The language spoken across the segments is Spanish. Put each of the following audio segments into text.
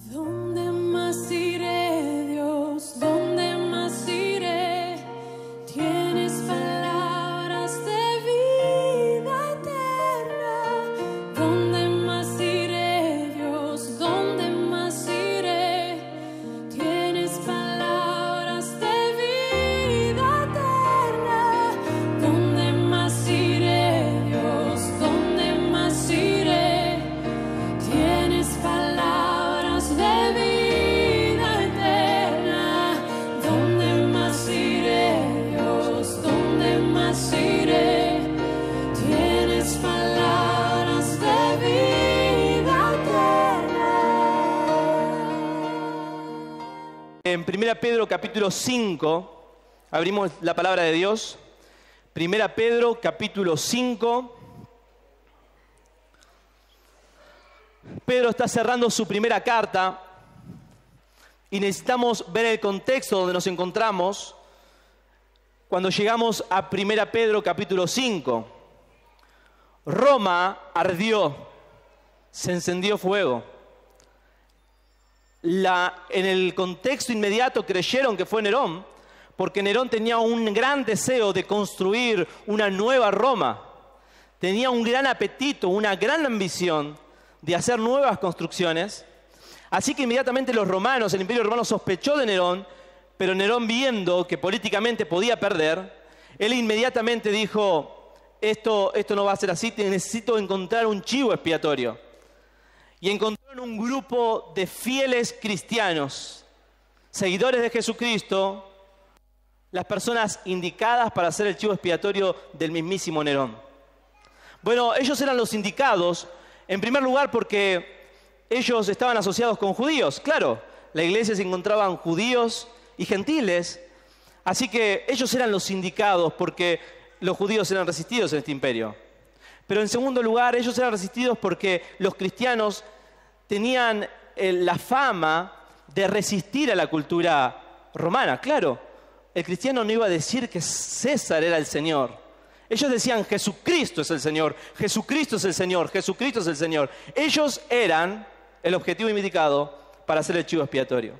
¿Dónde más iré, Dios? ¿Dónde más iré? Tienes palabras de vida eterna. ¿Dónde más iré, Dios? ¿Dónde más iré? Tienes palabras de vida eterna. ¿Dónde más iré, Dios? ¿Dónde más iré? Tienes palabras de vida eterna. ¿Dónde más iré, Dios? ¿Dónde más iré? Tienes palabras de vida eterna. En 1 Pedro capítulo 5, abrimos la palabra de Dios. 1 Pedro capítulo 5. Pedro está cerrando su primera carta y necesitamos ver el contexto donde nos encontramos cuando llegamos a 1 Pedro capítulo 5. Roma ardió, se encendió fuego. En el contexto inmediato creyeron que fue Nerón, porque Nerón tenía un gran deseo de construir una nueva Roma. Tenía un gran apetito, una gran ambición de hacer nuevas construcciones. Así que inmediatamente los romanos, el imperio romano sospechó de Nerón, pero Nerón, viendo que políticamente podía perder, él inmediatamente dijo: esto no va a ser así, necesito encontrar un chivo expiatorio. Y encontraron un grupo de fieles cristianos, seguidores de Jesucristo, las personas indicadas para ser el chivo expiatorio del mismísimo Nerón. Bueno, ellos eran los indicados, en primer lugar porque ellos estaban asociados con judíos. Claro, la iglesia se encontraban judíos y gentiles, así que ellos eran los indicados porque los judíos eran resistidos en este imperio. Pero en segundo lugar, ellos eran resistidos porque los cristianos tenían la fama de resistir a la cultura romana. Claro, el cristiano no iba a decir que César era el Señor. Ellos decían: Jesucristo es el Señor, Jesucristo es el Señor, Jesucristo es el Señor. Ellos eran el objetivo indicado para hacer el chivo expiatorio.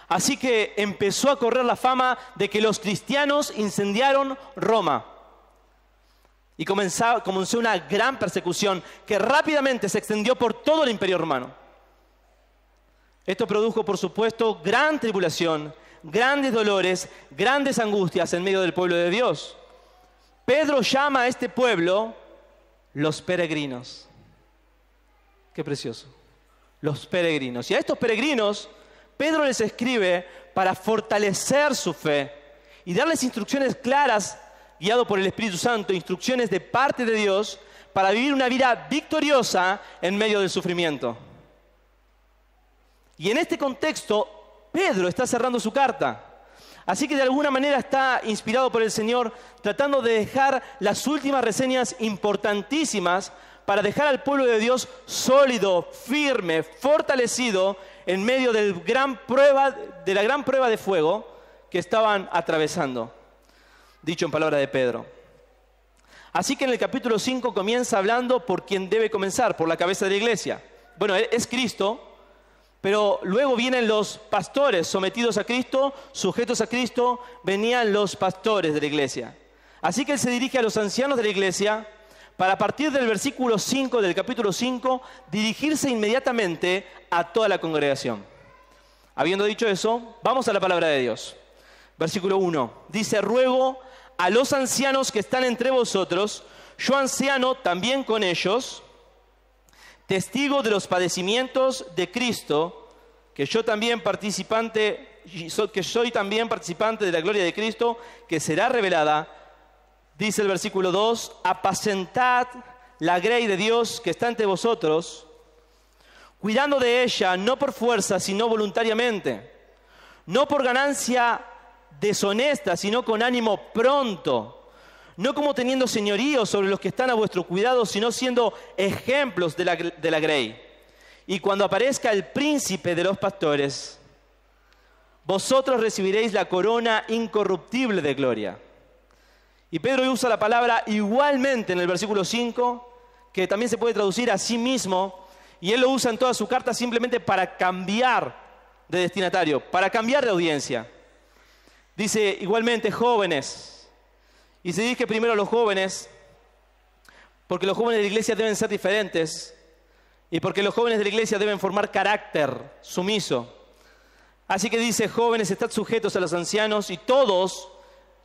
Así que empezó a correr la fama de que los cristianos incendiaron Roma. Y comenzó una gran persecución que rápidamente se extendió por todo el imperio romano. Esto produjo, por supuesto, gran tribulación, grandes dolores, grandes angustias en medio del pueblo de Dios. Pedro llama a este pueblo los peregrinos. Qué precioso. Los peregrinos. Y a estos peregrinos, Pedro les escribe para fortalecer su fe y darles instrucciones claras, guiado por el Espíritu Santo, instrucciones de parte de Dios para vivir una vida victoriosa en medio del sufrimiento. Y en este contexto, Pedro está cerrando su carta. Así que de alguna manera está inspirado por el Señor, tratando de dejar las últimas reseñas importantísimas para dejar al pueblo de Dios sólido, firme, fortalecido en medio de la gran prueba de fuego que estaban atravesando. Dicho en palabra de Pedro. Así que en el capítulo 5 comienza hablando por quien debe comenzar, por la cabeza de la iglesia. Bueno, es Cristo. Pero luego vienen los pastores sometidos a Cristo, sujetos a Cristo, venían los pastores de la iglesia. Así que él se dirige a los ancianos de la iglesia para, a partir del versículo 5 del capítulo 5, dirigirse inmediatamente a toda la congregación. Habiendo dicho eso, vamos a la palabra de Dios. Versículo 1, dice: ruego a los ancianos que están entre vosotros, yo anciano también con ellos, testigo de los padecimientos de Cristo, que soy también participante de la gloria de Cristo, que será revelada. Dice el versículo 2: apacentad la grey de Dios que está entre vosotros, cuidando de ella, no por fuerza, sino voluntariamente, no por ganancia deshonesta, sino con ánimo pronto, no como teniendo señorío sobre los que están a vuestro cuidado, sino siendo ejemplos de la grey. Y cuando aparezca el príncipe de los pastores, vosotros recibiréis la corona incorruptible de gloria. Y Pedro usa la palabra igualmente en el versículo 5, que también se puede traducir a sí mismo, Y él lo usa en toda su carta simplemente para cambiar de destinatario, para cambiar de audiencia. Dice igualmente jóvenes. Y se dirige primero a los jóvenes, porque los jóvenes de la iglesia deben ser diferentes y porque los jóvenes de la iglesia deben formar carácter sumiso. Así que dice, jóvenes, estad sujetos a los ancianos y todos,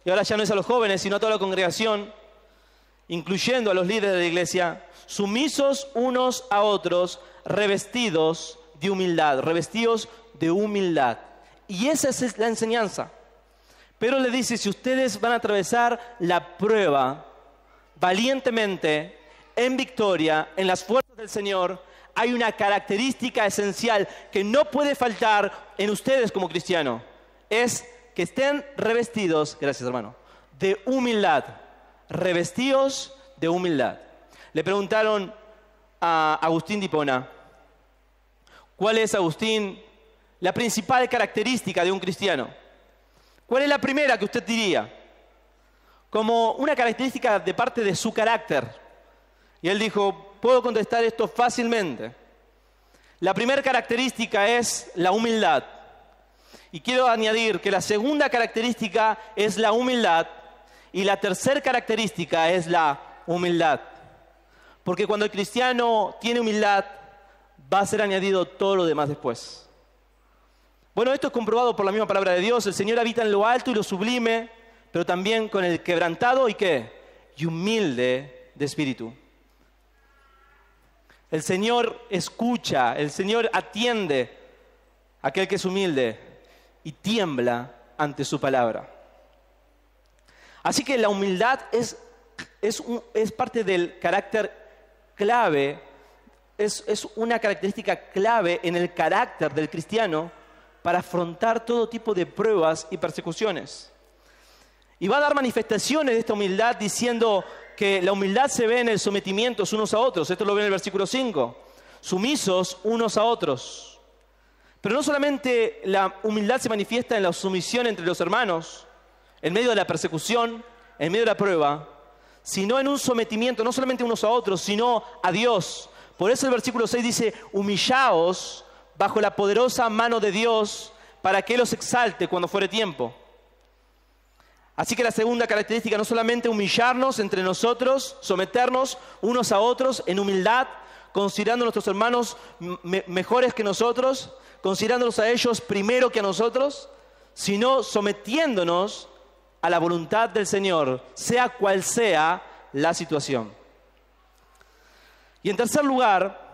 y ahora ya no es a los jóvenes, sino a toda la congregación, incluyendo a los líderes de la iglesia, sumisos unos a otros, revestidos de humildad, revestidos de humildad. Y esa es la enseñanza. Pedro le dice, si ustedes van a atravesar la prueba valientemente, en victoria, en las fuerzas del Señor, hay una característica esencial que no puede faltar en ustedes como cristianos. Es que estén revestidos, gracias hermano, de humildad. Revestidos de humildad. Le preguntaron a Agustín de Hipona, ¿cuál es, Agustín, la principal característica de un cristiano? ¿Cuál es la primera que usted diría? Como una característica de parte de su carácter. Y él dijo, puedo contestar esto fácilmente. La primera característica es la humildad. Y quiero añadir que la segunda característica es la humildad. Y la tercera característica es la humildad. Porque cuando el cristiano tiene humildad, va a ser añadido todo lo demás después. Bueno, esto es comprobado por la misma palabra de Dios. El Señor habita en lo alto y lo sublime, pero también con el quebrantado y ¿qué? Y humilde de espíritu. El Señor escucha, el Señor atiende a aquel que es humilde y tiembla ante su palabra. Así que la humildad es parte del carácter clave, es una característica clave en el carácter del cristiano para afrontar todo tipo de pruebas y persecuciones. Y va a dar manifestaciones de esta humildad diciendo que la humildad se ve en el sometimiento unos a otros. Esto lo ve en el versículo 5. Sumisos unos a otros. Pero no solamente la humildad se manifiesta en la sumisión entre los hermanos, en medio de la persecución, en medio de la prueba, sino en un sometimiento, no solamente unos a otros, sino a Dios. Por eso el versículo 6 dice, humillaos bajo la poderosa mano de Dios para que Él os exalte cuando fuere tiempo. Así que la segunda característica, no solamente humillarnos entre nosotros, someternos unos a otros en humildad, considerando a nuestros hermanos mejores que nosotros, considerándolos a ellos primero que a nosotros, sino sometiéndonos a la voluntad del Señor, sea cual sea la situación. Y en tercer lugar,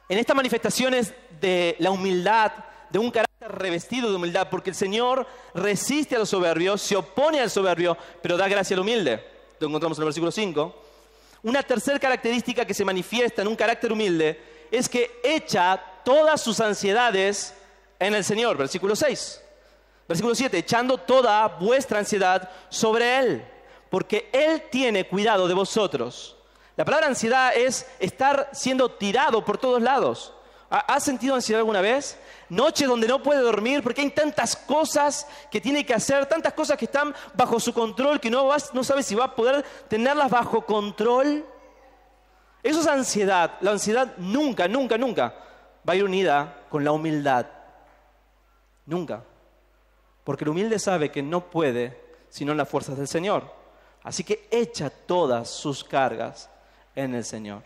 en estas manifestaciones de la humildad, de un carácter revestido de humildad, porque el Señor resiste a los soberbios, se opone al soberbio, pero da gracia al humilde. Lo encontramos en el versículo 5. Una tercera característica que se manifiesta en un carácter humilde es que echa todas sus ansiedades en el Señor. Versículo 6. Versículo 7. Echando toda vuestra ansiedad sobre Él, porque Él tiene cuidado de vosotros. La palabra ansiedad es estar siendo tirado por todos lados. ¿Has sentido ansiedad alguna vez? Noche donde no puede dormir porque hay tantas cosas que tiene que hacer, tantas cosas que están bajo su control que no sabe si va a poder tenerlas bajo control. Eso es ansiedad. La ansiedad nunca va a ir unida con la humildad. Nunca. Porque el humilde sabe que no puede sino en las fuerzas del Señor. Así que echa todas sus cargas en el Señor.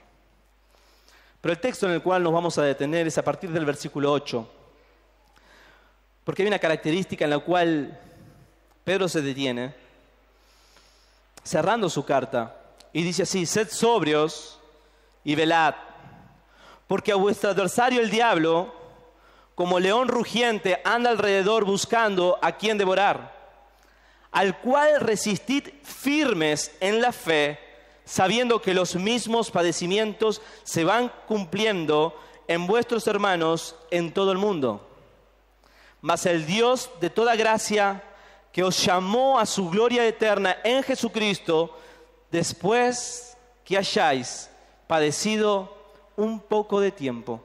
Pero el texto en el cual nos vamos a detener es a partir del versículo 8. Porque hay una característica en la cual Pedro se detiene, cerrando su carta, y dice así: sed sobrios y velad, porque a vuestro adversario el diablo, como león rugiente, anda alrededor buscando a quien devorar, al cual resistid firmes en la fe, sabiendo que los mismos padecimientos se van cumpliendo en vuestros hermanos en todo el mundo. Mas el Dios de toda gracia, que os llamó a su gloria eterna en Jesucristo, después que hayáis padecido un poco de tiempo,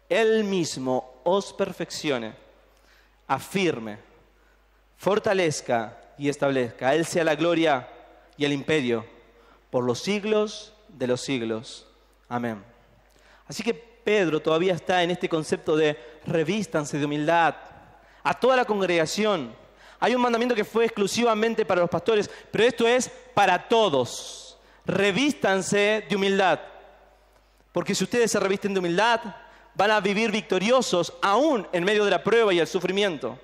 Él mismo os perfeccione, afirme, fortalezca y establezca. A Él sea la gloria y el imperio por los siglos de los siglos. Amén. Así que Pedro todavía está en este concepto de revístanse de humildad. A toda la congregación. Hay un mandamiento que fue exclusivamente para los pastores, pero esto es para todos. Revístanse de humildad. Porque si ustedes se revisten de humildad, van a vivir victoriosos aún en medio de la prueba y el sufrimiento.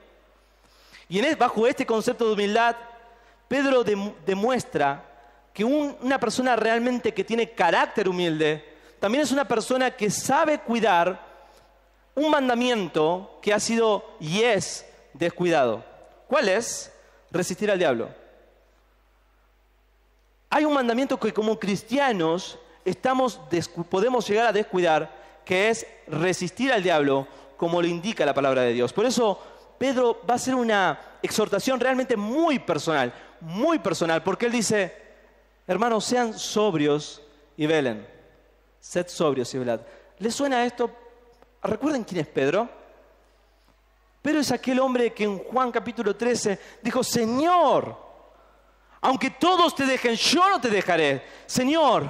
Y bajo este concepto de humildad, Pedro demuestra que una persona realmente que tiene carácter humilde, también es una persona que sabe cuidar un mandamiento que ha sido y es descuidado. ¿Cuál es? Resistir al diablo. Hay un mandamiento que como cristianos podemos llegar a descuidar, que es resistir al diablo, como lo indica la palabra de Dios. Por eso Pedro va a hacer una exhortación realmente muy personal, porque él dice, hermanos, sean sobrios y velen. Sed sobrios y velad. ¿Les suena esto? ¿Recuerden quién es Pedro? Pedro es aquel hombre que en Juan capítulo 13 dijo, Señor, aunque todos te dejen, yo no te dejaré. Señor,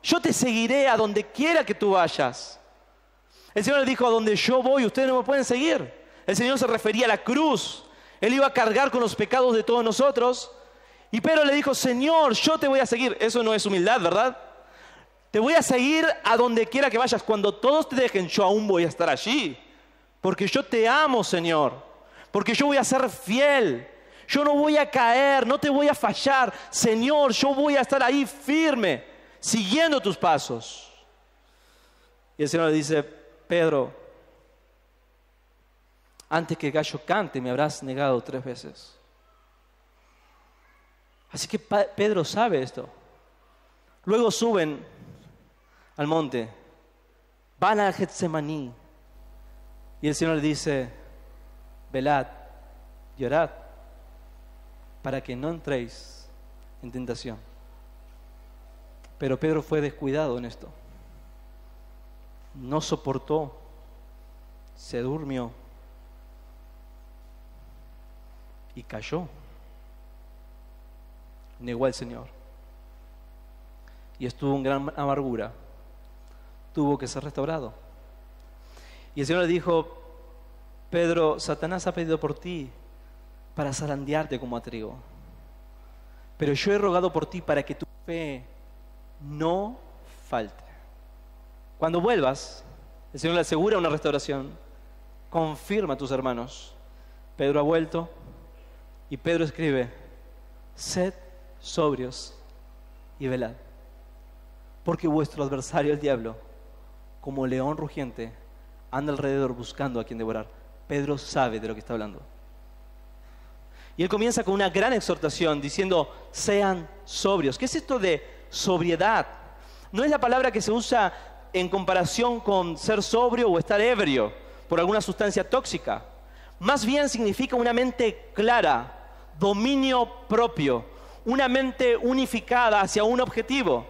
yo te seguiré a donde quiera que tú vayas. El Señor le dijo, a donde yo voy, ustedes no me pueden seguir. El Señor se refería a la cruz. Él iba a cargar con los pecados de todos nosotros. Y Pedro le dijo, Señor, yo te voy a seguir. Eso no es humildad, ¿verdad? Te voy a seguir a donde quiera que vayas. Cuando todos te dejen, yo aún voy a estar allí. Porque yo te amo, Señor. Porque yo voy a ser fiel. Yo no voy a caer, no te voy a fallar. Señor, yo voy a estar ahí firme, siguiendo tus pasos. Y el Señor le dice, Pedro, antes que el gallo cante, me habrás negado 3 veces. Así que Pedro sabe esto. Luego suben al monte, van a Getsemaní, y el Señor le dice, velad y orad, para que no entréis en tentación. Pero Pedro fue descuidado en esto. No soportó, se durmió y cayó. Negó al Señor y estuvo en gran amargura. Tuvo que ser restaurado. Y el Señor le dijo, Pedro, Satanás ha pedido por ti para zarandearte como a trigo, pero yo he rogado por ti para que tu fe no falte. Cuando vuelvas, el Señor le asegura una restauración. Confirma a tus hermanos. Pedro ha vuelto y Pedro escribe, sed sobrios y velad, porque vuestro adversario el diablo, como león rugiente, anda alrededor buscando a quien devorar. Pedro sabe de lo que está hablando. Y él comienza con una gran exhortación diciendo, sean sobrios. ¿Qué es esto de sobriedad? No es la palabra que se usa en comparación con ser sobrio o estar ebrio por alguna sustancia tóxica. Más bien significa una mente clara, dominio propio, una mente unificada hacia un objetivo.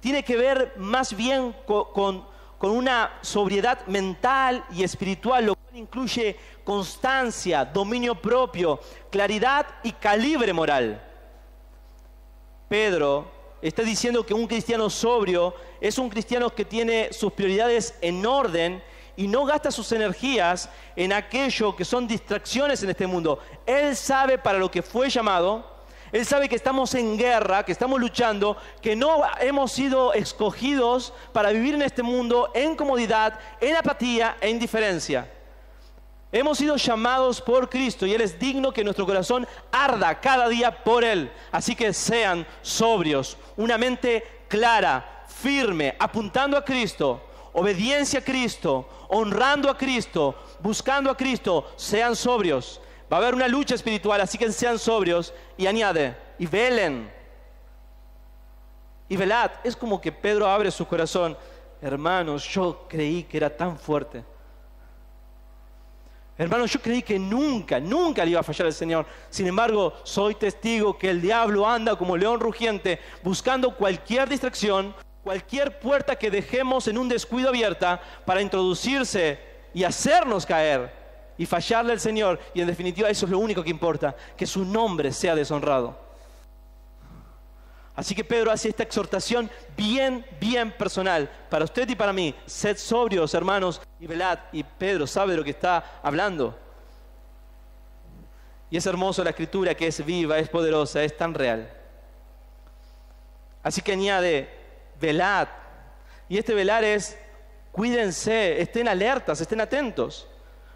Tiene que ver más bien con una sobriedad mental y espiritual, lo cual incluye constancia, dominio propio, claridad y calibre moral. Pedro está diciendo que un cristiano sobrio es un cristiano que tiene sus prioridades en orden y no gasta sus energías en aquello que son distracciones en este mundo. Él sabe para lo que fue llamado. Él sabe que estamos en guerra, que estamos luchando, que no hemos sido escogidos para vivir en este mundo en comodidad, en apatía e indiferencia. Hemos sido llamados por Cristo y Él es digno que nuestro corazón arda cada día por Él. Así que sean sobrios, una mente clara, firme, apuntando a Cristo, obediencia a Cristo, honrando a Cristo, buscando a Cristo. Sean sobrios. Va a haber una lucha espiritual, así que sean sobrios. Y añade, y velen. Y velad. Es como que Pedro abre su corazón. Hermanos, yo creí que era tan fuerte. Hermanos, yo creí que nunca le iba a fallar al Señor. Sin embargo, soy testigo que el diablo anda como león rugiente, buscando cualquier distracción, cualquier puerta que dejemos en un descuido abierta para introducirse y hacernos caer y fallarle al Señor. Y en definitiva eso es lo único que importa, que su nombre sea deshonrado. Así que Pedro hace esta exhortación bien personal. Para usted y para mí, sed sobrios, hermanos, y velad. Y Pedro sabe de lo que está hablando. Y es hermoso la escritura, que es viva, es poderosa, es tan real. Así que añade, velad. Y este velar es, cuídense, estén alertas, estén atentos.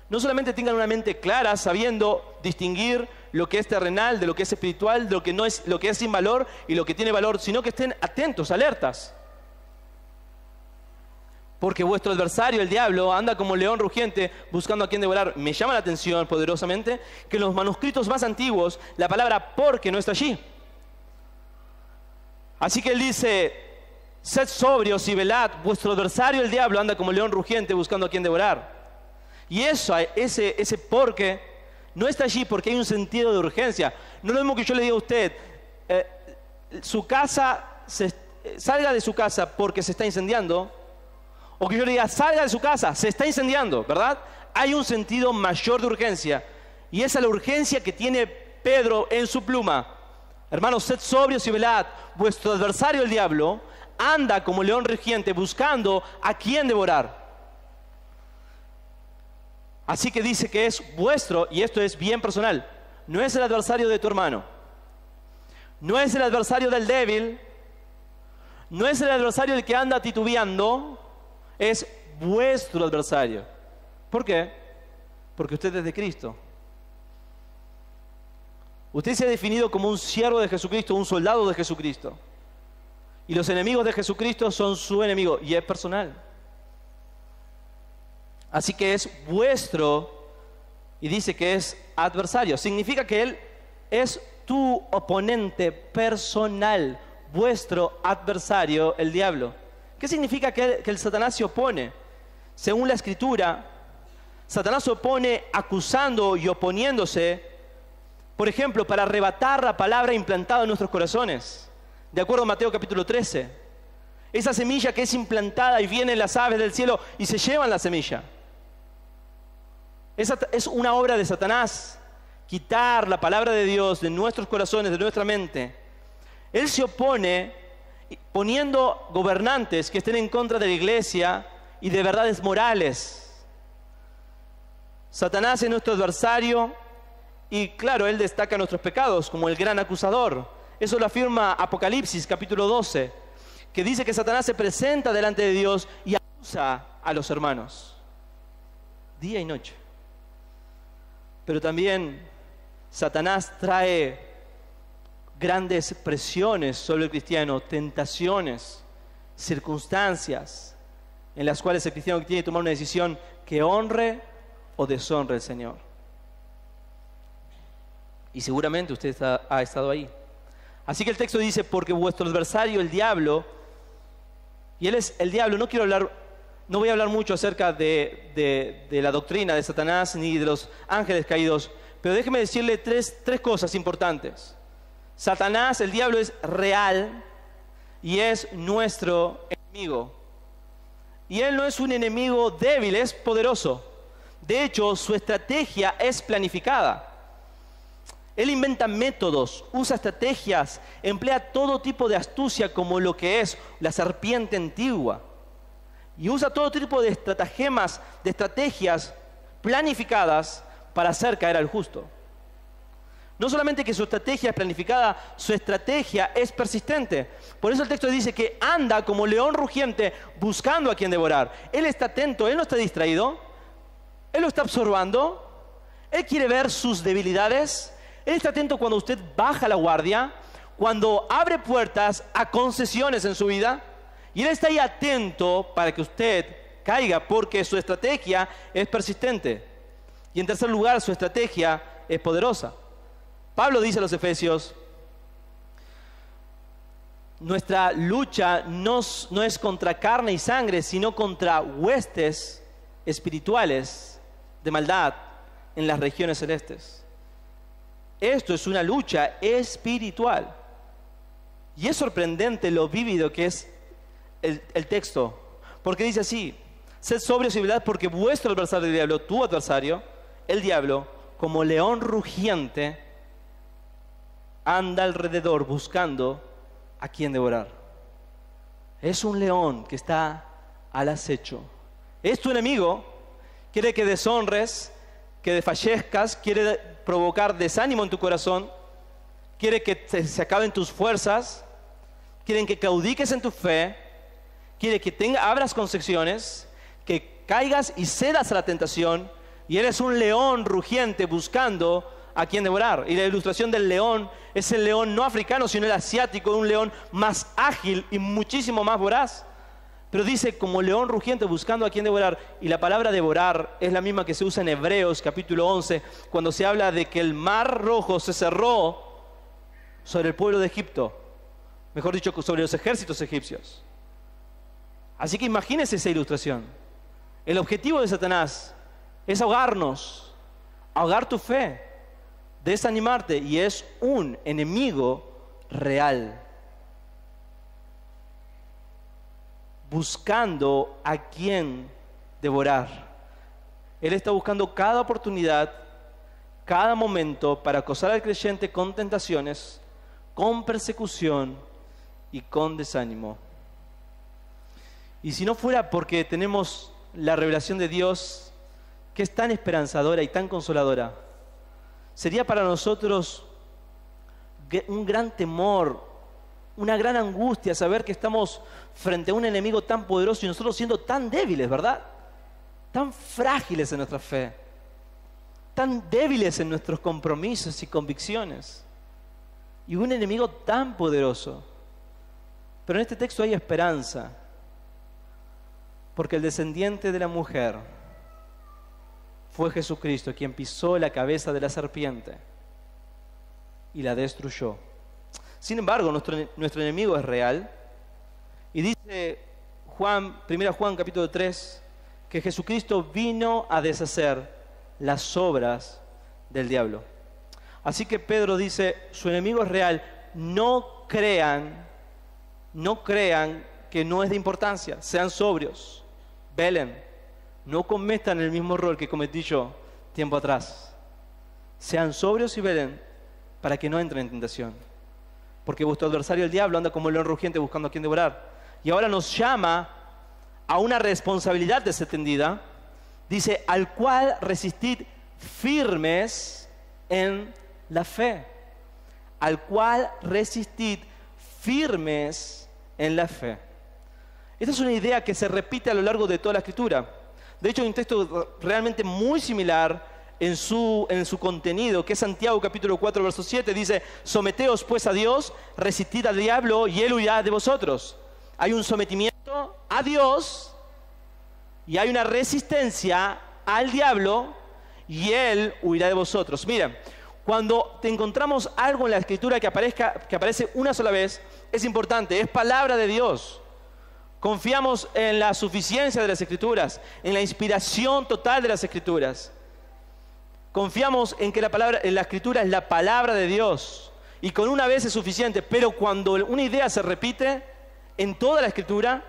No solamente tengan una mente clara, sabiendo distinguir lo que es terrenal de lo que es espiritual, de lo que no es, lo que es sin valor y lo que tiene valor, sino que estén atentos, alertas. Porque vuestro adversario, el diablo, anda como león rugiente buscando a quien devorar. Me llama la atención poderosamente que en los manuscritos más antiguos la palabra porque no está allí. Así que él dice, sed sobrios y velad, vuestro adversario, el diablo, anda como león rugiente buscando a quien devorar. Y eso, ese porque no está allí porque hay un sentido de urgencia. No es lo mismo que yo le diga a usted, salga de su casa porque se está incendiando, o que yo le diga, salga de su casa, se está incendiando, ¿verdad? Hay un sentido mayor de urgencia. Y esa es la urgencia que tiene Pedro en su pluma. Hermanos, sed sobrios y velad, vuestro adversario el diablo anda como león rugiente buscando a quien devorar. Así que dice que es vuestro, y esto es bien personal. No es el adversario de tu hermano. No es el adversario del débil. No es el adversario del que anda titubeando. Es vuestro adversario. ¿Por qué? Porque usted es de Cristo. Usted se ha definido como un siervo de Jesucristo, un soldado de Jesucristo. Y los enemigos de Jesucristo son su enemigo, y es personal. Así que es vuestro, y dice que es adversario. Significa que él es tu oponente personal, vuestro adversario, el diablo. ¿Qué significa que el Satanás se opone? Según la Escritura, Satanás se opone acusando y oponiéndose, por ejemplo, para arrebatar la palabra implantada en nuestros corazones. De acuerdo a Mateo capítulo 13. Esa semilla que es implantada y vienen las aves del cielo y se llevan la semilla. Esa es una obra de Satanás, quitar la palabra de Dios de nuestros corazones, de nuestra mente. Él se opone poniendo gobernantes que estén en contra de la iglesia y de verdades morales. Satanás es nuestro adversario y claro, él destaca nuestros pecados como el gran acusador. Eso lo afirma Apocalipsis capítulo 12, que dice que Satanás se presenta delante de Dios y acusa a los hermanos, día y noche. Pero también Satanás trae grandes presiones sobre el cristiano, tentaciones, circunstancias en las cuales el cristiano tiene que tomar una decisión que honre o deshonre al Señor. Y seguramente usted ha estado ahí. Así que el texto dice, porque vuestro adversario, el diablo, y él es el diablo. No voy a hablar mucho acerca de la doctrina de Satanás ni de los ángeles caídos, pero déjeme decirle tres cosas importantes. Satanás, el diablo, es real y es nuestro enemigo. Y él no es un enemigo débil, es poderoso. De hecho, su estrategia es planificada. Él inventa métodos, usa estrategias, emplea todo tipo de astucia como lo que es la serpiente antigua. Y usa todo tipo de estratagemas, de estrategias planificadas para hacer caer al justo. No solamente que su estrategia es planificada, su estrategia es persistente. Por eso el texto dice que anda como león rugiente buscando a quien devorar. Él está atento, él no está distraído, él lo está observando, él quiere ver sus debilidades, él está atento cuando usted baja la guardia, cuando abre puertas a concesiones en su vida. Y él está ahí atento para que usted caiga porque su estrategia es persistente. Y en tercer lugar, su estrategia es poderosa. Pablo dice a los Efesios, nuestra lucha no es contra carne y sangre, sino contra huestes espirituales de maldad en las regiones celestes. Esto es una lucha espiritual. Y es sorprendente lo vívido que es el texto, porque dice así: sed sobrios y velad, porque vuestro adversario el diablo, tu adversario, el diablo, como león rugiente, anda alrededor buscando a quien devorar. Es un león que está al acecho. Es tu enemigo, quiere que deshonres, que desfallezcas, quiere provocar desánimo en tu corazón, quiere que se acaben tus fuerzas, quieren que claudiques en tu fe, quiere que abras concesiones, que caigas y cedas a la tentación, y eres un león rugiente buscando a quien devorar. Y la ilustración del león es el león no africano, sino el asiático, un león más ágil y muchísimo más voraz. Pero dice como león rugiente buscando a quien devorar. Y la palabra devorar es la misma que se usa en Hebreos capítulo 11, cuando se habla de que el mar rojo se cerró sobre el pueblo de Egipto, mejor dicho, sobre los ejércitos egipcios. Así que imagínense esa ilustración. El objetivo de Satanás es ahogarnos, ahogar tu fe, desanimarte, y es un enemigo real, buscando a quien devorar. Él está buscando cada oportunidad, cada momento para acosar al creyente con tentaciones, con persecución y con desánimo. Y si no fuera porque tenemos la revelación de Dios, que es tan esperanzadora y tan consoladora, sería para nosotros un gran temor, una gran angustia saber que estamos frente a un enemigo tan poderoso y nosotros siendo tan débiles, ¿verdad? Tan frágiles en nuestra fe, tan débiles en nuestros compromisos y convicciones, y un enemigo tan poderoso. Pero en este texto hay esperanza, porque el descendiente de la mujer fue Jesucristo, quien pisó la cabeza de la serpiente y la destruyó. Sin embargo, nuestro enemigo es real, y dice 1 Juan capítulo 3, que Jesucristo vino a deshacer las obras del diablo. Así que Pedro dice, su enemigo es real, no crean que no es de importancia, sean sobrios, velen, no cometan el mismo error que cometí yo tiempo atrás. Sean sobrios y velen para que no entren en tentación, porque vuestro adversario el diablo anda como el león rugiente buscando a quien devorar. Y ahora nos llama a una responsabilidad desatendida. Dice, al cual resistid firmes en la fe. Al cual resistid firmes en la fe. Esta es una idea que se repite a lo largo de toda la Escritura. De hecho, hay un texto realmente muy similar en su contenido, que es Santiago capítulo 4, verso 7. Dice, someteos pues a Dios, resistid al diablo y él huirá de vosotros. Hay un sometimiento a Dios y hay una resistencia al diablo y él huirá de vosotros. Miren, cuando te encontramos algo en la Escritura que aparece una sola vez, es importante, es palabra de Dios. Confiamos en la suficiencia de las Escrituras, en la inspiración total de las Escrituras. Confiamos en que la Escritura es la palabra de Dios y con una vez es suficiente, pero cuando una idea se repite en toda la Escritura,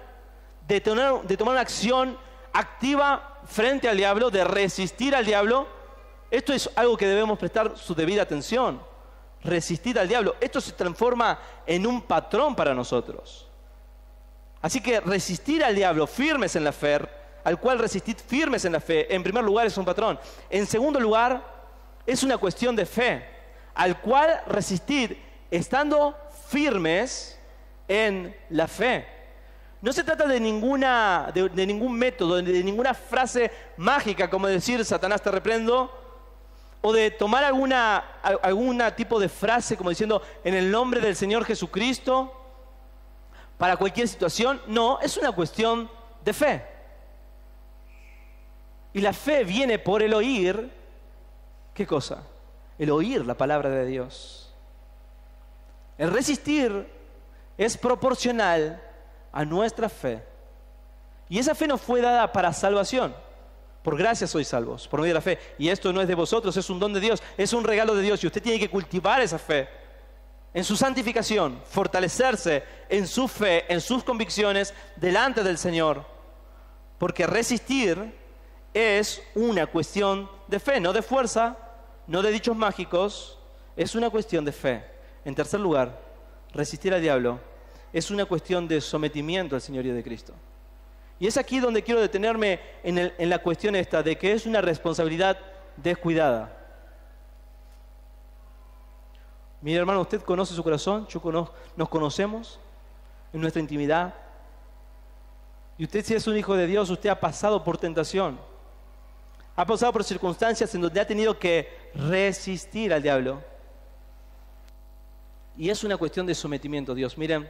de tomar una acción activa frente al diablo, de resistir al diablo, esto es algo que debemos prestar su debida atención. Resistir al diablo, esto se transforma en un patrón para nosotros. Así que resistir al diablo firmes en la fe, al cual resistid firmes en la fe, en primer lugar es un patrón. En segundo lugar, es una cuestión de fe, al cual resistid estando firmes en la fe. No se trata de ningún método, de ninguna frase mágica, como decir Satanás te reprendo, o de tomar algún tipo de frase como diciendo en el nombre del Señor Jesucristo para cualquier situación. No, es una cuestión de fe. Y la fe viene por el oír. ¿Qué cosa? El oír la palabra de Dios. El resistir es proporcional a nuestra fe. Y esa fe nos fue dada para salvación. Por gracia sois salvos, por medio de la fe. Y esto no es de vosotros, es un don de Dios, es un regalo de Dios. Y usted tiene que cultivar esa fe en su santificación, fortalecerse en su fe, en sus convicciones delante del Señor. Porque resistir es una cuestión de fe, no de fuerza, no de dichos mágicos, es una cuestión de fe. En tercer lugar, resistir al diablo es una cuestión de sometimiento al señorío de Cristo. Y es aquí donde quiero detenerme en la cuestión esta, de que es una responsabilidad descuidada. Mire, hermano, usted conoce su corazón, nos conocemos en nuestra intimidad. Y usted, si es un hijo de Dios, usted ha pasado por tentación. Ha pasado por circunstancias en donde ha tenido que resistir al diablo. Y es una cuestión de sometimiento, Dios. Miren,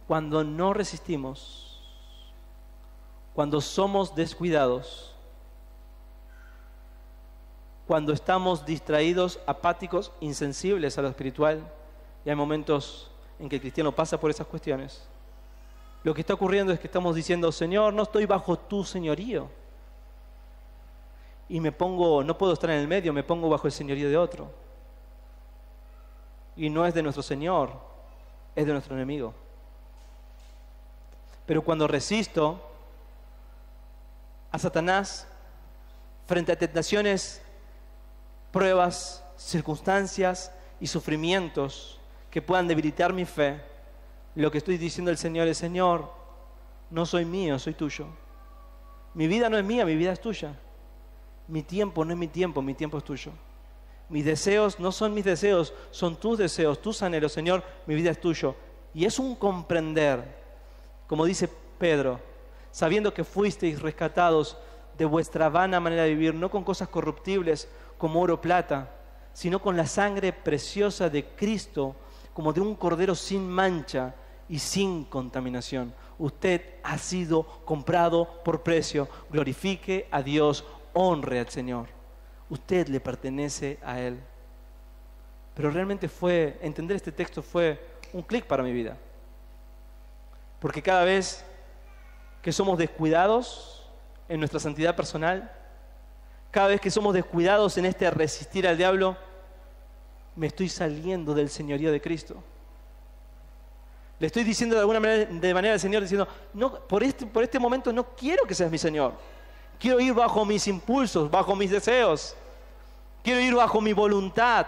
cuando no resistimos, cuando somos descuidados, cuando estamos distraídos, apáticos, insensibles a lo espiritual, y hay momentos en que el cristiano pasa por esas cuestiones, lo que está ocurriendo es que estamos diciendo: Señor, no estoy bajo tu señorío. Y no puedo estar en el medio, me pongo bajo el señorío de otro. Y no es de nuestro Señor, es de nuestro enemigo. Pero cuando resisto a Satanás frente a tentaciones, pruebas, circunstancias y sufrimientos que puedan debilitar mi fe, lo que estoy diciendo al Señor es: Señor, no soy mío, soy tuyo. Mi vida no es mía, mi vida es tuya. Mi tiempo no es mi tiempo es tuyo. Mis deseos no son mis deseos, son tus deseos, tus anhelos. Señor, mi vida es tuyo. Y es un comprender, como dice Pedro, sabiendo que fuisteis rescatados de vuestra vana manera de vivir, no con cosas corruptibles como oro o plata, sino con la sangre preciosa de Cristo, como de un cordero sin mancha y sin contaminación. Usted ha sido comprado por precio. Glorifique a Dios, honre al Señor. Usted le pertenece a Él. Pero realmente entender este texto fue un clic para mi vida. Porque cada vez que somos descuidados en nuestra santidad personal, cada vez que somos descuidados en este resistir al diablo, me estoy saliendo del señorío de Cristo. Le estoy diciendo de alguna manera al Señor, diciendo: no, por este momento no quiero que seas mi Señor. Quiero ir bajo mis impulsos, bajo mis deseos. Quiero ir bajo mi voluntad.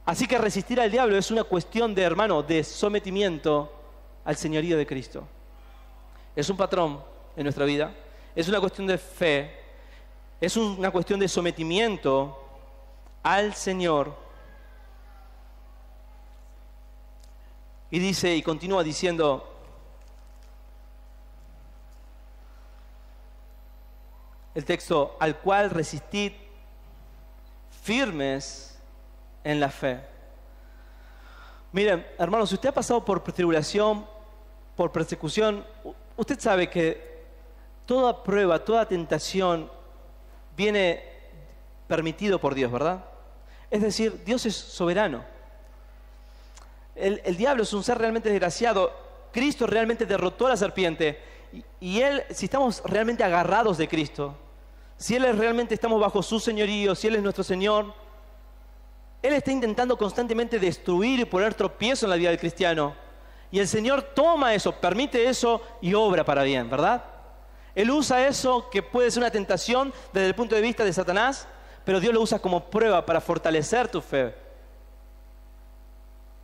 Así que resistir al diablo es una cuestión de sometimiento al señorío de Cristo. Es un patrón en nuestra vida. Es una cuestión de fe. Es una cuestión de sometimiento al Señor. Y dice, y continúa diciendo: el texto, al cual resistid firmes en la fe. Miren, hermanos, si usted ha pasado por tribulación, por persecución, usted sabe que toda prueba, toda tentación viene permitido por Dios, ¿verdad? Es decir, Dios es soberano. El diablo es un ser realmente desgraciado. Cristo realmente derrotó a la serpiente. Y Él, si estamos realmente agarrados de Cristo, si realmente estamos bajo su señorío, si Él es nuestro Señor, Él está intentando constantemente destruir y poner tropiezo en la vida del cristiano. Y el Señor toma eso, permite eso y obra para bien, ¿verdad? Él usa eso que puede ser una tentación desde el punto de vista de Satanás, pero Dios lo usa como prueba para fortalecer tu fe.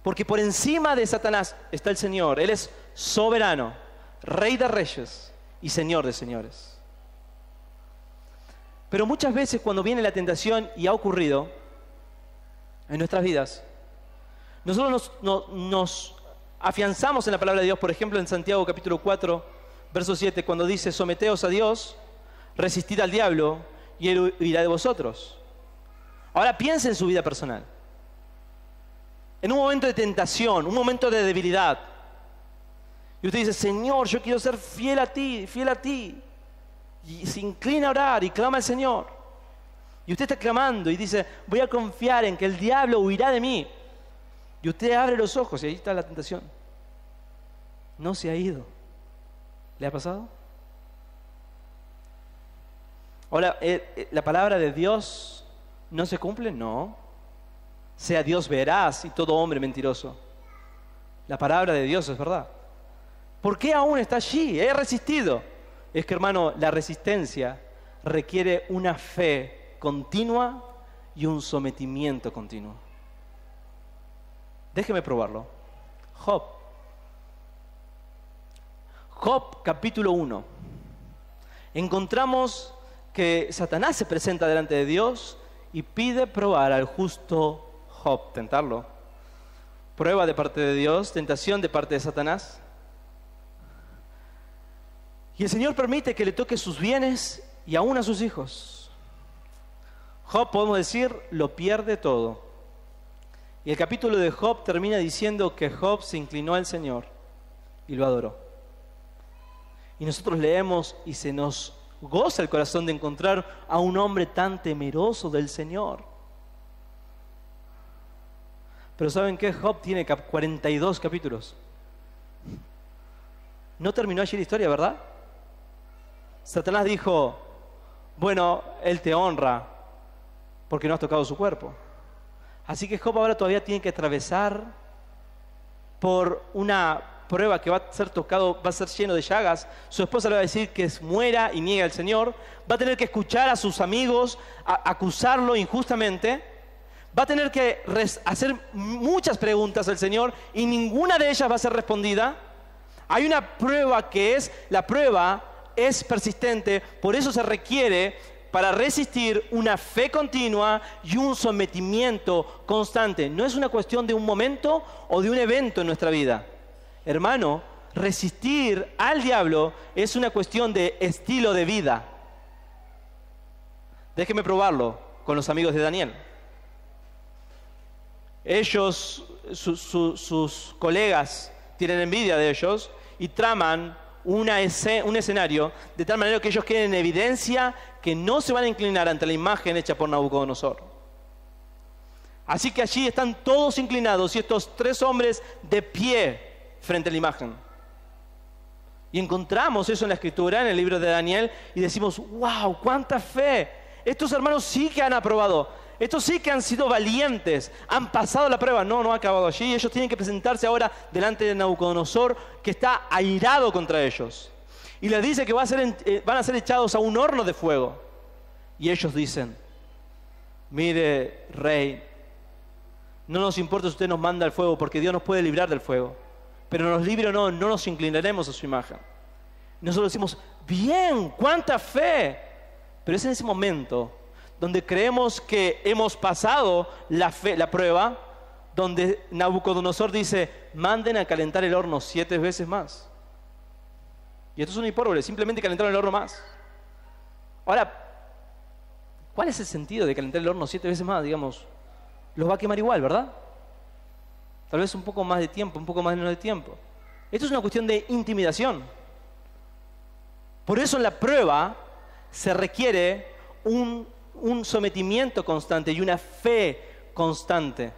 Porque por encima de Satanás está el Señor. Él es soberano, Rey de reyes y Señor de señores. Pero muchas veces cuando viene la tentación, y ha ocurrido en nuestras vidas, nosotros nos afianzamos en la palabra de Dios. Por ejemplo, en Santiago capítulo 4, verso 7, cuando dice: someteos a Dios, resistid al diablo y Él huirá de vosotros. Ahora piensa en su vida personal. En un momento de tentación, un momento de debilidad, y usted dice: Señor, yo quiero ser fiel a ti, fiel a ti. Y se inclina a orar y clama al Señor. Y usted está clamando y dice: voy a confiar en que el diablo huirá de mí. Y usted abre los ojos y ahí está la tentación. No se ha ido. ¿Le ha pasado? Ahora, ¿la palabra de Dios no se cumple? No. Sea Dios veraz y todo hombre mentiroso. La palabra de Dios es verdad. ¿Por qué aún está allí? He resistido. Es que, hermano, la resistencia requiere una fe continua y un sometimiento continuo. Déjeme probarlo. Job Job capítulo 1. Encontramos que Satanás se presenta delante de Dios y pide probar al justo Job, tentarlo. Prueba de parte de Dios, tentación de parte de Satanás. Y el Señor permite que le toque sus bienes y aún a sus hijos. Job, podemos decir, lo pierde todo. Y el capítulo de Job termina diciendo que Job se inclinó al Señor y lo adoró. Y nosotros leemos y se nos goza el corazón de encontrar a un hombre tan temeroso del Señor. Pero ¿saben qué? Job tiene 42 capítulos. No terminó allí la historia, ¿verdad? Satanás dijo, bueno, él te honra porque no has tocado su cuerpo. Así que Job ahora todavía tiene que atravesar por una prueba que va a ser tocado, va a ser lleno de llagas. Su esposa le va a decir que muera y niegue al Señor. Va a tener que escuchar a sus amigos, acusarlo injustamente. Va a tener que hacer muchas preguntas al Señor y ninguna de ellas va a ser respondida. Hay una prueba la prueba es persistente, por eso se requiere para resistir una fe continua y un sometimiento constante. No es una cuestión de un momento o de un evento en nuestra vida. Hermano, resistir al diablo es una cuestión de estilo de vida. Déjeme probarlo con los amigos de Daniel. Ellos, sus colegas, tienen envidia de ellos y traman un escenario de tal manera que ellos queden en evidencia que no se van a inclinar ante la imagen hecha por Nabucodonosor. Así que allí están todos inclinados y estos 3 hombres de pie frente a la imagen. Y encontramos eso en la Escritura, en el libro de Daniel, y decimos, wow, cuánta fe. Estos hermanos sí que han aprobado. Estos sí que han sido valientes, han pasado la prueba. No ha acabado allí. Ellos tienen que presentarse ahora delante de Nabucodonosor, que está airado contra ellos. Y les dice que van a ser echados a un horno de fuego. Y ellos dicen, mire, rey, no nos importa si usted nos manda al fuego, porque Dios nos puede librar del fuego. Pero nos libre o no nos inclinaremos a su imagen. Y nosotros decimos, bien, cuánta fe. Pero es en ese momento donde creemos que hemos pasado la prueba, donde Nabucodonosor dice, manden a calentar el horno 7 veces más. Y esto es una hipérbole, simplemente calentaron el horno más. Ahora, ¿cuál es el sentido de calentar el horno 7 veces más? Digamos, los va a quemar igual, ¿verdad? Tal vez un poco más de tiempo, un poco más menos de tiempo. Esto es una cuestión de intimidación. Por eso en la prueba se requiere un sometimiento constante y una fe constante,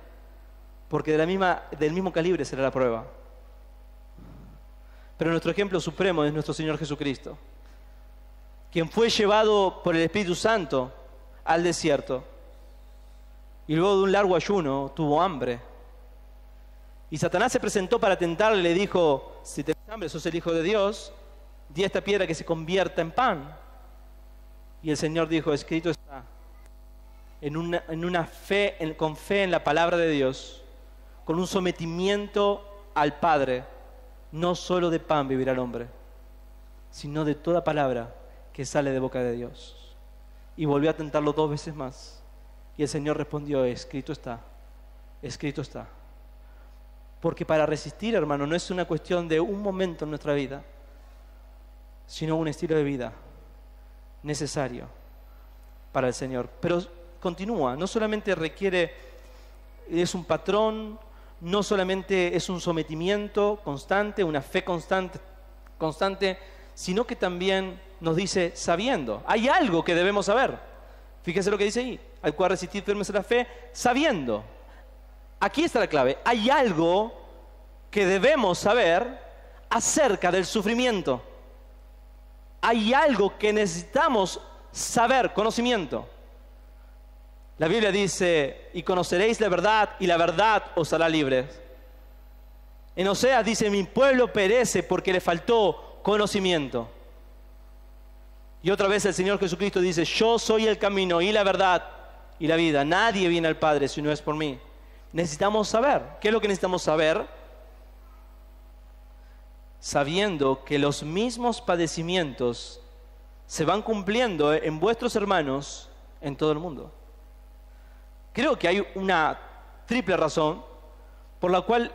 porque del mismo calibre será la prueba. Pero nuestro ejemplo supremo es nuestro Señor Jesucristo, quien fue llevado por el Espíritu Santo al desierto y luego de un largo ayuno tuvo hambre. Y Satanás se presentó para tentarle y le dijo, si tenés hambre, sos el Hijo de Dios, di a esta piedra que se convierta en pan. Y el Señor dijo, escrito está, con fe en la palabra de Dios, con un sometimiento al Padre, no solo de pan vivirá el hombre, sino de toda palabra que sale de boca de Dios. Y volvió a tentarlo 2 veces más. Y el Señor respondió, escrito está, escrito está. Porque para resistir, hermano, no es una cuestión de un momento en nuestra vida, sino un estilo de vida necesario para el Señor. Pero continúa, no solamente es un patrón, no solamente es un sometimiento constante, una fe constante, sino que también nos dice sabiendo. Hay algo que debemos saber. Fíjese lo que dice ahí, al cual resistir firmes en la fe, sabiendo. Aquí está la clave, hay algo que debemos saber acerca del sufrimiento. Hay algo que necesitamos saber, conocimiento. La Biblia dice, y conoceréis la verdad, y la verdad os hará libres. En Oseas dice, mi pueblo perece porque le faltó conocimiento. Y otra vez el Señor Jesucristo dice, yo soy el camino y la verdad y la vida. Nadie viene al Padre si no es por mí. Necesitamos saber. ¿Qué es lo que necesitamos saber? sabiendo que los mismos padecimientos se van cumpliendo en vuestros hermanos en todo el mundo. Creo que hay una triple razón por la cual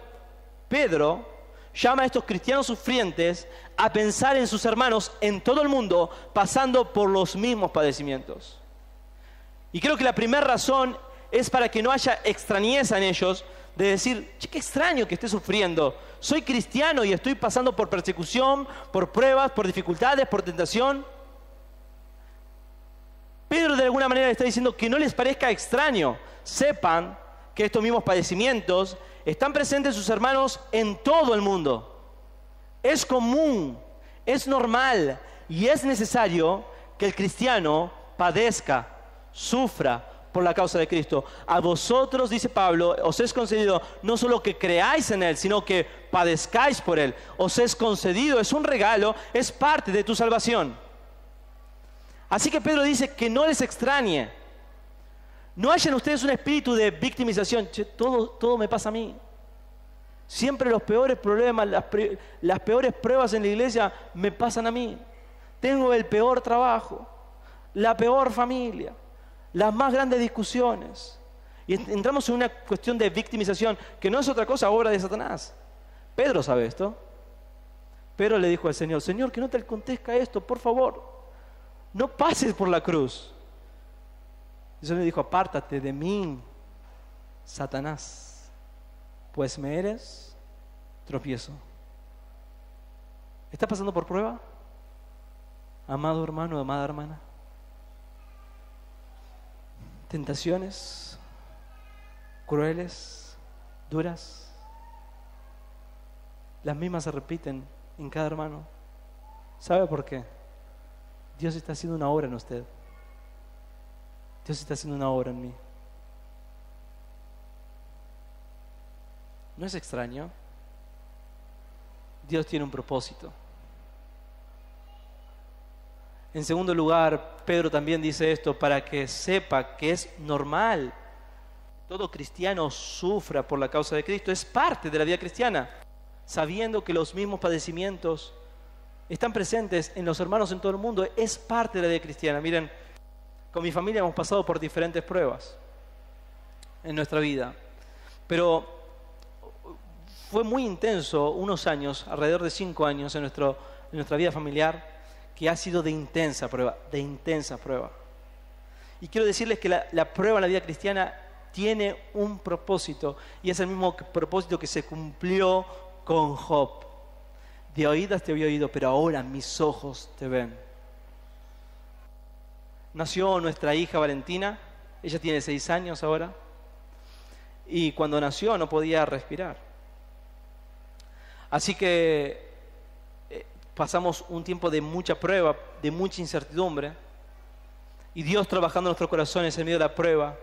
Pedro llama a estos cristianos sufrientes a pensar en sus hermanos en todo el mundo, pasando por los mismos padecimientos. Y creo que la primera razón es para que no haya extrañeza en ellos, de decir, che, qué extraño que esté sufriendo. Soy cristiano y estoy pasando por persecución, por pruebas, por dificultades, por tentación. Pedro de alguna manera le está diciendo que no les parezca extraño. Sepan que estos mismos padecimientos están presentes en sus hermanos en todo el mundo. Es común, es normal y es necesario que el cristiano padezca, sufra por la causa de Cristo. A vosotros, dice Pablo, os es concedido no solo que creáis en Él, sino que padezcáis por Él. Os es concedido, es un regalo, es parte de tu salvación. Así que Pedro dice que no les extrañe. No hayan ustedes un espíritu de victimización. Che, todo me pasa a mí. Siempre los peores problemas, las peores pruebas en la iglesia me pasan a mí. Tengo el peor trabajo, la peor familia, las más grandes discusiones. Y entramos en una cuestión de victimización que no es otra cosa, obra de Satanás. Pedro sabe esto. Pedro le dijo al Señor, Señor, que no te acontezca esto, por favor. No pases por la cruz. Y el Señor le dijo, apártate de mí, Satanás, pues me eres tropiezo. ¿Estás pasando por prueba? Amado hermano, amada hermana. Tentaciones crueles, duras. Las mismas se repiten en cada hermano. ¿Sabe por qué? Dios está haciendo una obra en usted. Dios está haciendo una obra en mí. ¿No es extraño? Dios tiene un propósito. En segundo lugar, Pedro también dice esto para que sepa que es normal. Todo cristiano sufra por la causa de Cristo. Es parte de la vida cristiana, sabiendo que los mismos padecimientos están presentes en los hermanos en todo el mundo. Es parte de la vida cristiana. Miren, con mi familia hemos pasado por diferentes pruebas en nuestra vida, pero fue muy intenso unos años, alrededor de 5 años en nuestra vida familiar, que ha sido de intensa prueba. Y quiero decirles que la prueba en la vida cristiana tiene un propósito, y es el mismo propósito que se cumplió con Job. De oídas te había oído, pero ahora mis ojos te ven. Nació nuestra hija Valentina, ella tiene 6 años ahora, y cuando nació no podía respirar. Así que pasamos un tiempo de mucha prueba, de mucha incertidumbre, y Dios trabajando en nuestros corazones en medio de la prueba,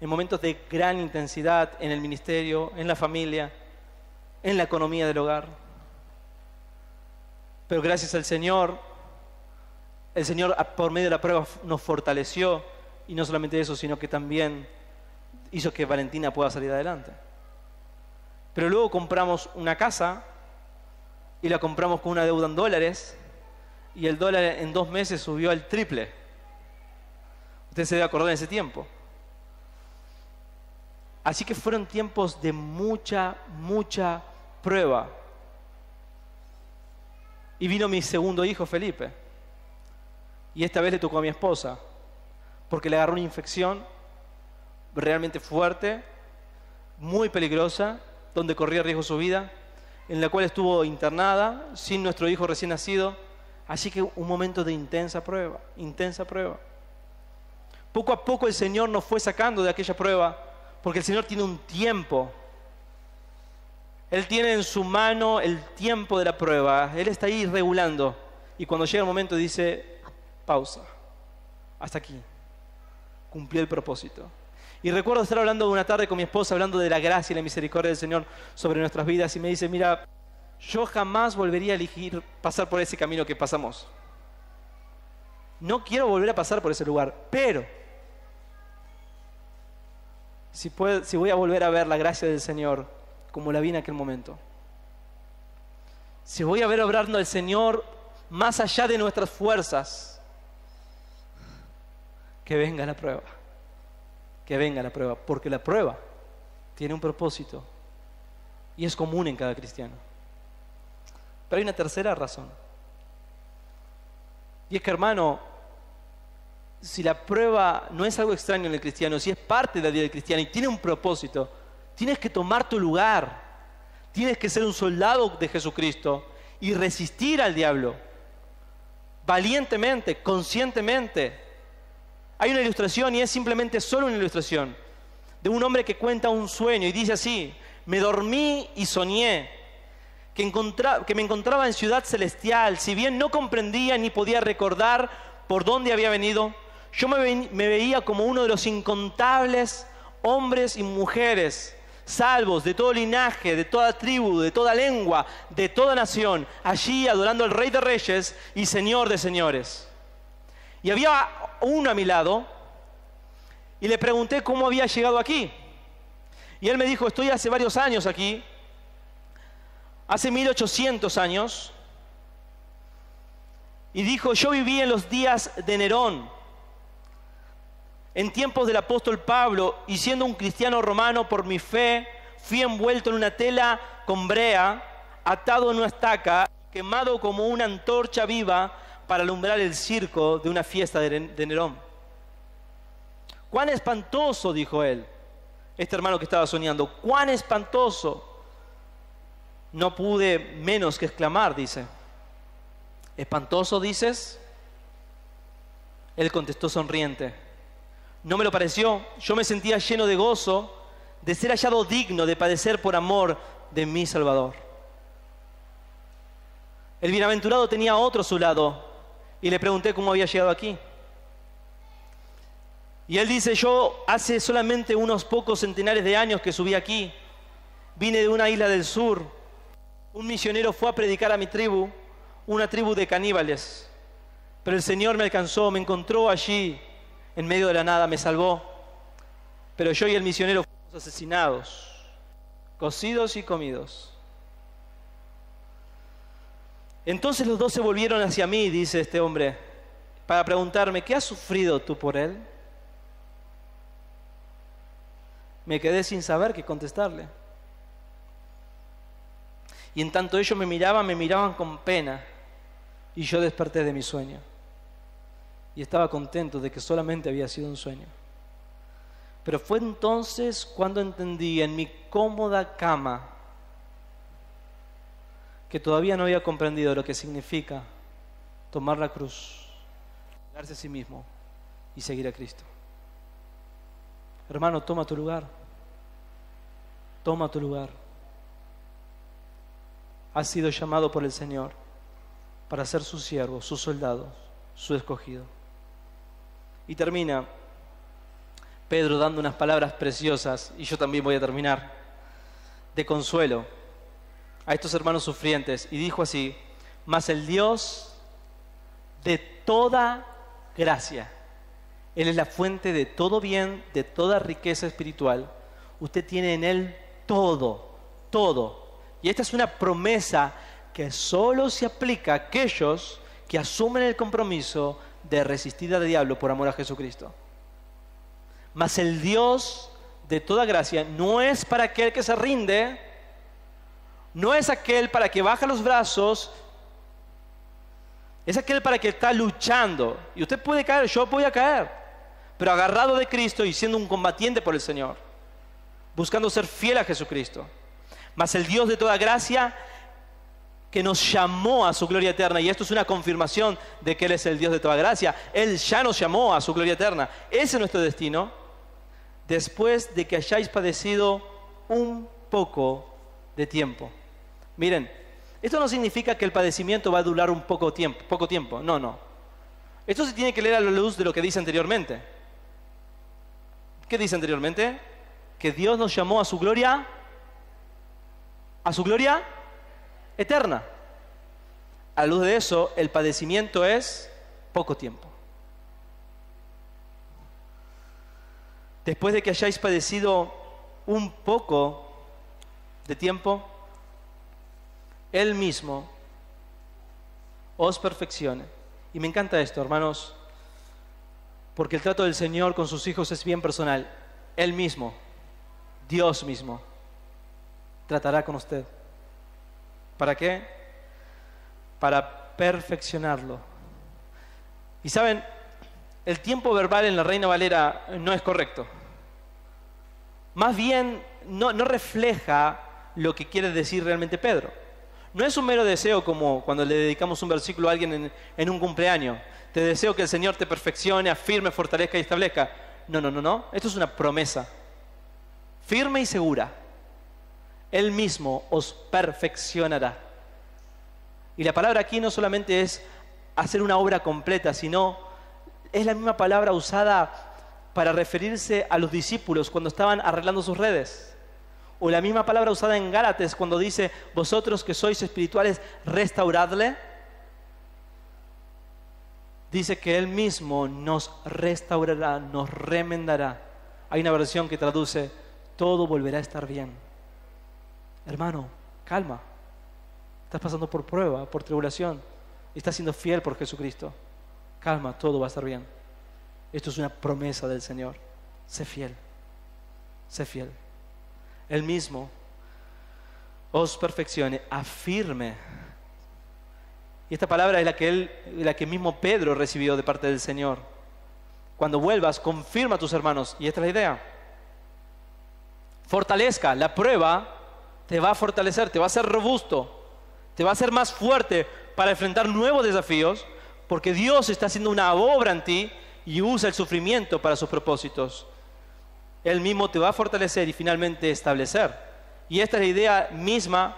en momentos de gran intensidad en el ministerio, en la familia, en la economía del hogar. Pero gracias al Señor, el Señor por medio de la prueba nos fortaleció, y no solamente eso, sino que también hizo que Valentina pueda salir adelante. Pero luego compramos una casa y la compramos con una deuda en dólares, y el dólar en 2 meses subió al triple. Usted se debe acordar de ese tiempo. Así que fueron tiempos de mucha prueba. Y vino mi segundo hijo, Felipe. Y esta vez le tocó a mi esposa, porque le agarró una infección realmente fuerte, muy peligrosa, donde corría riesgo su vida, en la cual estuvo internada, sin nuestro hijo recién nacido. Así que un momento de intensa prueba. Poco a poco el Señor nos fue sacando de aquella prueba, porque el Señor tiene un tiempo. Él tiene en su mano el tiempo de la prueba. Él está ahí regulando. Y cuando llega el momento dice, pausa. Hasta aquí. Cumplió el propósito. Y recuerdo estar hablando una tarde con mi esposa, hablando de la gracia y la misericordia del Señor sobre nuestras vidas. Y me dice, mira, yo jamás volvería a elegir pasar por ese camino que pasamos. No quiero volver a pasar por ese lugar. Pero, si voy a volver a ver la gracia del Señor como la vi en aquel momento, si voy a ver obrando al Señor más allá de nuestras fuerzas, que venga la prueba. Que venga la prueba, porque la prueba tiene un propósito y es común en cada cristiano. Pero hay una tercera razón. Y es que, hermano, si la prueba no es algo extraño en el cristiano, si es parte de la vida del cristiano y tiene un propósito, tienes que tomar tu lugar. Tienes que ser un soldado de Jesucristo y resistir al diablo. Valientemente, conscientemente. Hay una ilustración, y es simplemente solo una ilustración, de un hombre que cuenta un sueño y dice así: me dormí y soñé que me encontraba en ciudad celestial. Si bien no comprendía ni podía recordar por dónde había venido, yo me veía como uno de los incontables hombres y mujeres salvos de todo linaje, de toda tribu, de toda lengua, de toda nación, allí adorando al Rey de Reyes y Señor de Señores. Y había uno a mi lado y le pregunté cómo había llegado aquí. Y él me dijo: estoy hace varios años aquí, hace 1800 años. Y dijo: yo viví en los días de Nerón, en tiempos del apóstol Pablo, y siendo un cristiano romano por mi fe, fui envuelto en una tela con brea, atado en una estaca, quemado como una antorcha viva para alumbrar el circo de una fiesta de Nerón. ¡Cuán espantoso!, dijo él, este hermano que estaba soñando. ¡Cuán espantoso! No pude menos que exclamar, dice. ¿Espantoso, dices? Él contestó sonriente: no me lo pareció. Yo me sentía lleno de gozo de ser hallado digno de padecer por amor de mi Salvador. El bienaventurado tenía a otro a su lado y le pregunté cómo había llegado aquí. Y él dice: yo hace solamente unos pocos centenares de años que subí aquí. Vine de una isla del sur. Un misionero fue a predicar a mi tribu, una tribu de caníbales. Pero el Señor me alcanzó, me encontró allí, en medio de la nada, me salvó. Pero yo y el misionero fuimos asesinados, cocidos y comidos. Entonces los dos se volvieron hacia mí, dice este hombre, para preguntarme: ¿qué has sufrido tú por él? Me quedé sin saber qué contestarle. Y en tanto ellos me miraban con pena, y yo desperté de mi sueño. Y estaba contento de que solamente había sido un sueño. Pero fue entonces cuando entendí, en mi cómoda cama, que todavía no había comprendido lo que significa tomar la cruz, darse a sí mismo y seguir a Cristo. Hermano, toma tu lugar. Toma tu lugar. Has sido llamado por el Señor para ser su siervo, su soldado, su escogido. Y termina Pedro dando unas palabras preciosas, y yo también voy a terminar, de consuelo a estos hermanos sufrientes. Y dijo así: mas el Dios de toda gracia, Él es la fuente de todo bien, de toda riqueza espiritual. Usted tiene en Él todo, todo. Y esta es una promesa que solo se aplica a aquellos que asumen el compromiso de resistir al diablo por amor a Jesucristo. Mas el Dios de toda gracia no es para aquel que se rinde, no es aquel para que baja los brazos, es aquel para que está luchando. Y usted puede caer, yo voy a caer, pero agarrado de Cristo y siendo un combatiente por el Señor, buscando ser fiel a Jesucristo. Mas el Dios de toda gracia, que nos llamó a su gloria eterna, y esto es una confirmación de que Él es el Dios de toda gracia. Él ya nos llamó a su gloria eterna. Ese es nuestro destino, después de que hayáis padecido un poco de tiempo. Miren, esto no significa que el padecimiento va a durar un poco tiempo. No, no. Esto se tiene que leer a la luz de lo que dice anteriormente. ¿Qué dice anteriormente? Que Dios nos llamó a su gloria eterna. A la luz de eso, el padecimiento es poco tiempo. Después de que hayáis padecido un poco de tiempo, Él mismo os perfeccione. Y me encanta esto, hermanos, porque el trato del Señor con sus hijos es bien personal. Él mismo, Dios mismo, tratará con usted. ¿Para qué? Para perfeccionarlo. Y saben, el tiempo verbal en la Reina Valera no es correcto. Más bien, no refleja lo que quiere decir realmente Pedro. No es un mero deseo como cuando le dedicamos un versículo a alguien en un cumpleaños. Te deseo que el Señor te perfeccione, afirme, fortalezca y establezca. No. Esto es una promesa firme y segura. Él mismo os perfeccionará. Y la palabra aquí no solamente es hacer una obra completa, sino es la misma palabra usada para referirse a los discípulos cuando estaban arreglando sus redes. O la misma palabra usada en Gálatas cuando dice, vosotros que sois espirituales, restauradle. Dice que Él mismo nos restaurará, nos remendará. Hay una versión que traduce, todo volverá a estar bien. Hermano, calma. Estás pasando por prueba, por tribulación. Estás siendo fiel por Jesucristo. Calma, todo va a estar bien. Esto es una promesa del Señor. Sé fiel. Sé fiel. Él mismo os perfeccione, afirme. Y esta palabra es la que mismo Pedro recibió de parte del Señor. Cuando vuelvas, confirma a tus hermanos. Y esta es la idea. Fortalezca. La prueba te va a fortalecer, te va a hacer robusto, te va a hacer más fuerte para enfrentar nuevos desafíos, porque Dios está haciendo una obra en ti y usa el sufrimiento para sus propósitos. Él mismo te va a fortalecer y finalmente establecer. Y esta es la idea misma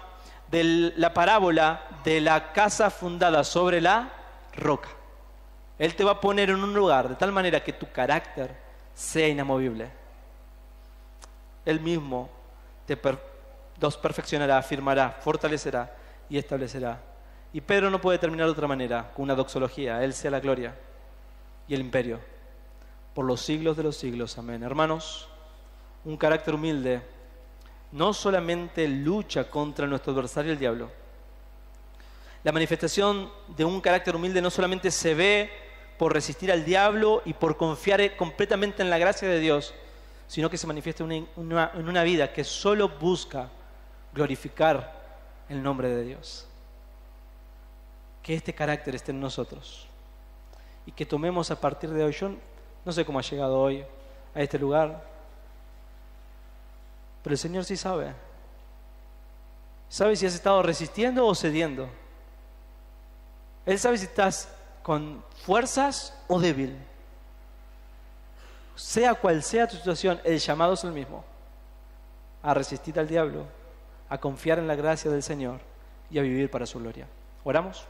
de la parábola de la casa fundada sobre la roca. Él te va a poner en un lugar de tal manera que tu carácter sea inamovible. Él mismo los perfeccionará, afirmará, fortalecerá y establecerá. Y Pedro no puede terminar de otra manera, con una doxología. Él sea la gloria y el imperio por los siglos de los siglos. Amén. Hermanos, un carácter humilde no solamente lucha contra nuestro adversario el diablo. La manifestación de un carácter humilde no solamente se ve por resistir al diablo y por confiar completamente en la gracia de Dios, sino que se manifiesta en una vida que solo busca glorificar el nombre de Dios. Que este carácter esté en nosotros y que tomemos a partir de hoy. Yo no sé cómo ha llegado hoy a este lugar, pero el Señor sí sabe. Sabe si has estado resistiendo o cediendo. Él sabe si estás con fuerzas o débil. Sea cual sea tu situación, el llamado es el mismo: a resistir al diablo, a confiar en la gracia del Señor y a vivir para su gloria. ¿Oramos?